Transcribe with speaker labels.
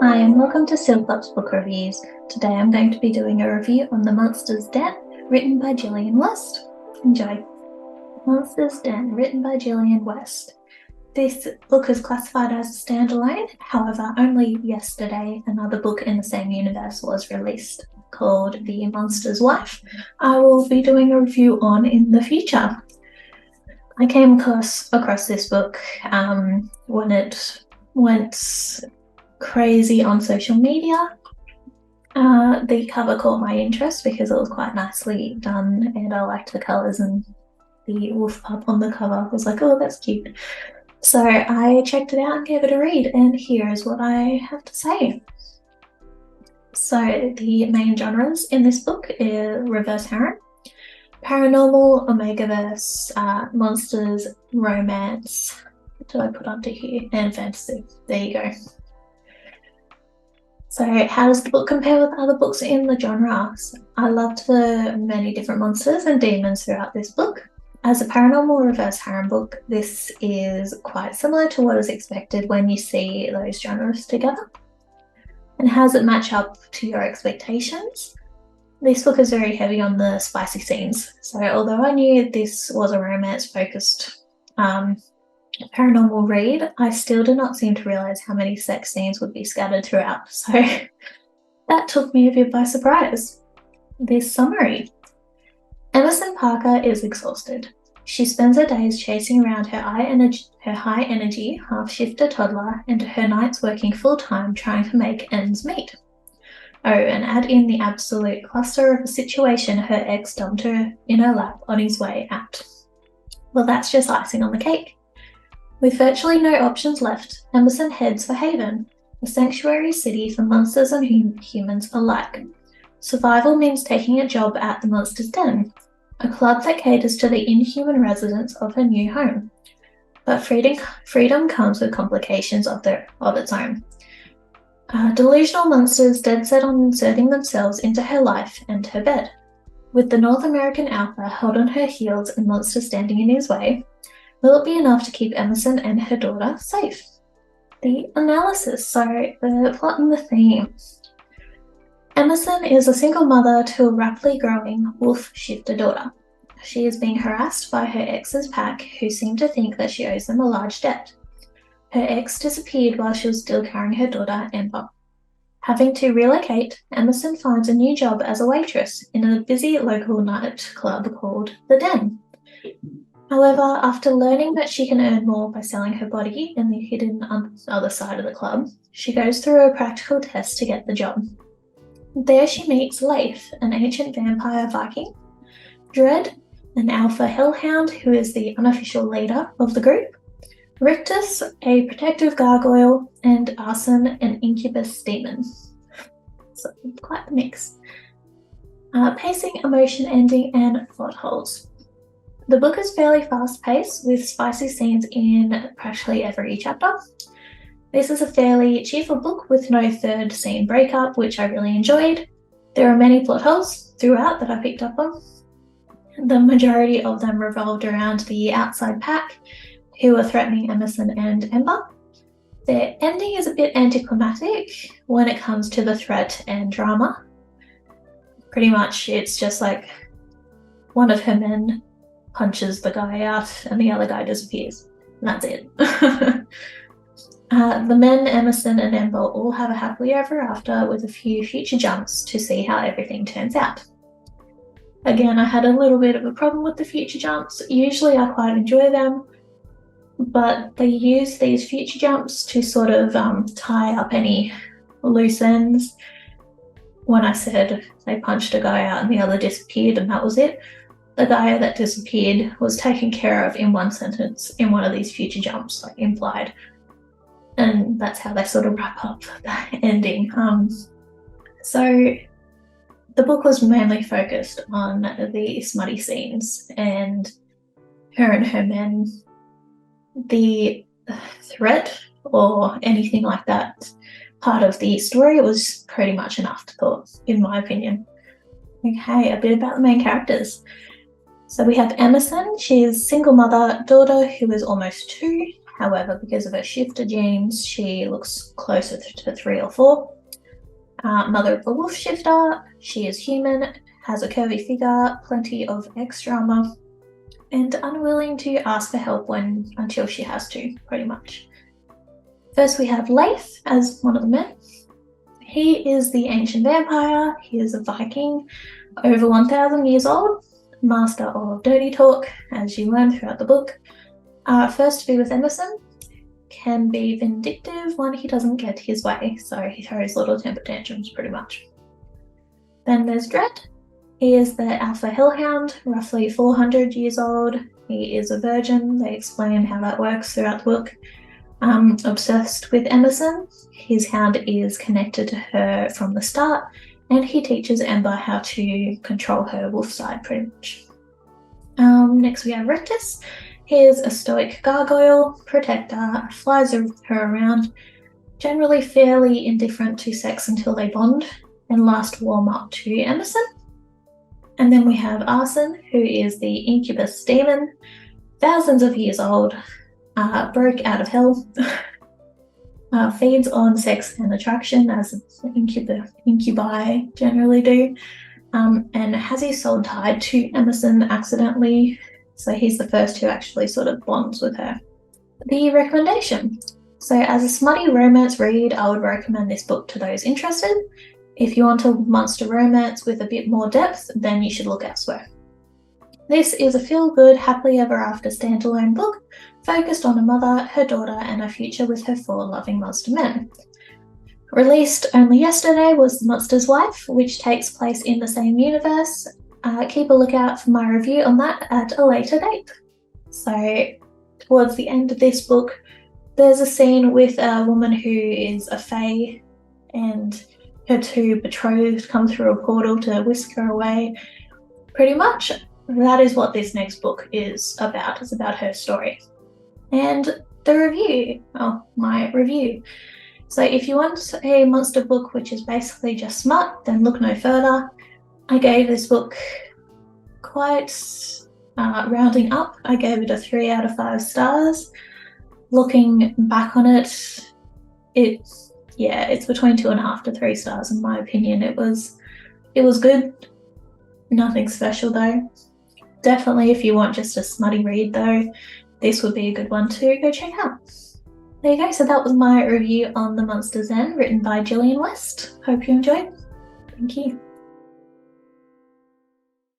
Speaker 1: Hi and welcome to Sealclops Book Reviews. Today I'm going to be doing a review on The Monster's Den, written by Jillian West. Enjoy. Monster's Den, written by Jillian West. This book is classified as a standalone, however only yesterday another book in the same universe was released called The Monster's Wife. I will be doing a review on in the future. I came across this book when it went crazy on social media. The cover caught my interest because it was quite nicely done and I liked the colours, and the wolf pup on the cover was like, oh, that's cute. So I checked it out and gave it a read, and here is what I have to say. So the main genres in this book are reverse harem, paranormal, omegaverse, monsters, romance. What did I put under here? And fantasy. There you go. So how does the book compare with other books in the genre? I loved the many different monsters and demons throughout this book. As a paranormal reverse harem book, this is quite similar to what is expected when you see those genres together. And how does it match up to your expectations? This book is very heavy on the spicy scenes. So although I knew this was a romance-focused paranormal read, I still did not seem to realise how many sex scenes would be scattered throughout, so that took me a bit by surprise. This summary. Emerson Parker is exhausted. She spends her days chasing around her high energy, half-shifter toddler, and her nights working full-time trying to make ends meet. Oh, and add in the absolute cluster of a situation her ex dumped her in her lap on his way out. Well, that's just icing on the cake. With virtually no options left, Emerson heads for Haven, a sanctuary city for monsters and humans alike. Survival means taking a job at the Monster's Den, a club that caters to the inhuman residents of her new home. But freedom comes with complications of its own. Delusional monsters dead set on inserting themselves into her life and her bed. With the North American alpha held on her heels and monsters standing in his way, will it be enough to keep Emerson and her daughter safe? The analysis, so the plot and the theme. Emerson is a single mother to a rapidly growing wolf-shifter daughter. She is being harassed by her ex's pack, who seem to think that she owes them a large debt. Her ex disappeared while she was still carrying her daughter, Ember. Having to relocate, Emerson finds a new job as a waitress in a busy local nightclub called The Den. However, after learning that she can earn more by selling her body in the hidden other side of the club, she goes through a practical test to get the job. There she meets Leif, an ancient vampire Viking, Dread, an alpha hellhound who is the unofficial leader of the group, Rictus, a protective gargoyle, and Arson, an incubus demon. So quite the mix. Pacing, emotion, ending, and plot holes. The book is fairly fast-paced, with spicy scenes in practically every chapter. This is a fairly cheerful book with no third scene breakup, which I really enjoyed. There are many plot holes throughout that I picked up on. The majority of them revolved around the outside pack, who are threatening Emerson and Ember. Their ending is a bit anticlimactic when it comes to the threat and drama. Pretty much it's just like one of her men punches the guy out and the other guy disappears. And that's it. The men, Emerson and Ember, all have a happily ever after with a few future jumps to see how everything turns out. Again, I had a little bit of a problem with the future jumps. Usually I quite enjoy them, but they use these future jumps to sort of tie up any loose ends. When I said they punched a guy out and the other disappeared and that was it, the guy that disappeared was taken care of in one sentence in one of these future jumps, like implied. And that's how they sort of wrap up the ending. So the book was mainly focused on the smutty scenes and her and her men. The threat or anything like that part of the story was pretty much an afterthought, in my opinion. Okay, a bit about the main characters. So we have Emerson. She's single mother, daughter who is almost 2, However, because of her shifter genes, she looks closer to 3 or 4. Mother of the wolf shifter, she is human, has a curvy figure, plenty of extra armor, and unwilling to ask for help until she has to, pretty much. First we have Leif as one of the men. He is the ancient vampire. He is a Viking, over 1,000 years old, master of dirty talk, as you learn throughout the book. First to be with Emerson, can be vindictive when he doesn't get his way, so he throws little temper tantrums pretty much. Then there's Dread. He is the alpha hellhound, roughly 400 years old. He is a virgin. They explain how that works throughout the book. Obsessed with Emerson. His hound is connected to her from the start, and he teaches Ember how to control her wolf side pretty much. Next we have Rectus. He is a stoic gargoyle, protector, flies her around, generally fairly indifferent to sex until they bond and last warm up to Emerson. And then we have Arson, who is the incubus demon, thousands of years old, broke out of hell, feeds on sex and attraction as incubi generally do, and has his soul tied to Emerson accidentally. So he's the first who actually sort of bonds with her. The recommendation. So as a smutty romance read, I would recommend this book to those interested. If you want a monster romance with a bit more depth, then you should look elsewhere. This is a feel-good, happily ever after standalone book focused on a mother, her daughter, and a future with her 4 loving monster men. Released only yesterday was The Monster's Wife, which takes place in the same universe. Keep a lookout for my review on that at a later date. So towards the end of this book, there's a scene with a woman who is a fae, and her 2 betrothed come through a portal to whisk her away. Pretty much that is what this next book is about. It's about her story. And the review, my review. So if you want a monster book which is basically just smut, then look no further. I gave this book quite rounding up. I gave it a 3 out of 5 stars. Looking back on it, it's between 2.5 to 3 stars in my opinion. It was good. Nothing special though. Definitely if you want just a smutty read though, this would be a good one to go check out. There you go, so that was my review on The Monster's End, written by Jillian West. Hope you enjoyed. Thank you.